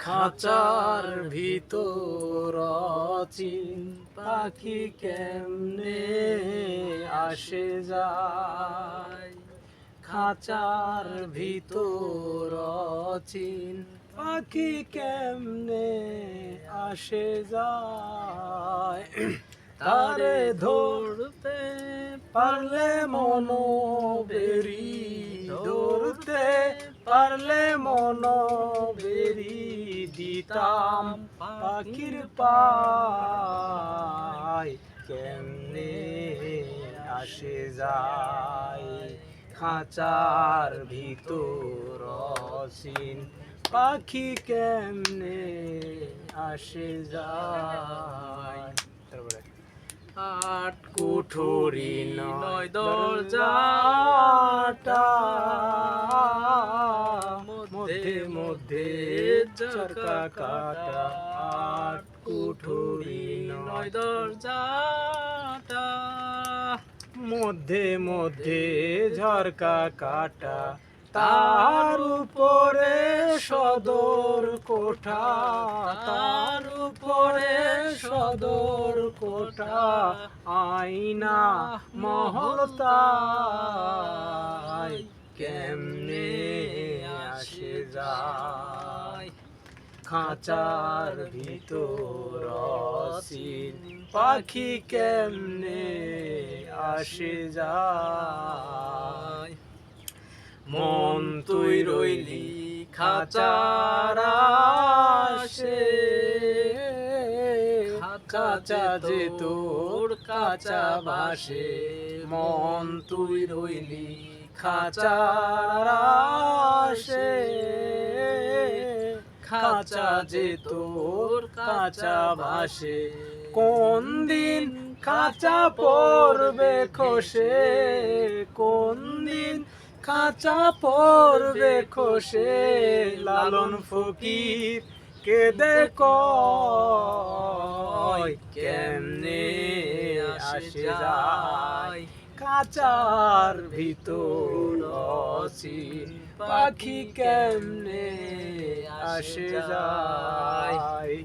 খাঁচার ভিতর অচিন পাখি কেমনে আসে যায়। খাঁচার ভিতর অচিন পাখি কেমনে আসে যায়। তারে ধরতে পারলে মনো বেরি, ধরতে পারলে মনো বেরি দিতাম পাখির পায়। কেমনে আসে যায় খাঁচার ভিতর অচিন পাখি কেমনে আসে যায়। আট কুঠুরি নয় দরজাটা, মধ্যে মধ্যে ঝরকা কাটা। আট কুঠুরি নয় দরজাটা, মধ্যে মধ্যে ঝরকা কাটা। তার উপরে সদর কোঠা, তার উপরে সদর কোঠা। আয়না মহল তাই কেমনে আসে যায়। খাঁচার ভিতর অচিন পাখি কেমনে আসে যায়। মন তুই রইলি খাঁচার আশে, খাঁচা যে তোর কাঁচা বাসে। মন তুই রইলি খাঁচার আশে, খাঁচা যে তোর কাঁচা বাসে। কোন দিন খাঁচা পড়বে খসে, কোন দিন খাঁচা পড়বে খসে। লালন ফকির কেঁদে কয় কেমনে আসে যায়। খাঁচার ভিতর অচিন পাখি কেমনে আসে যায়।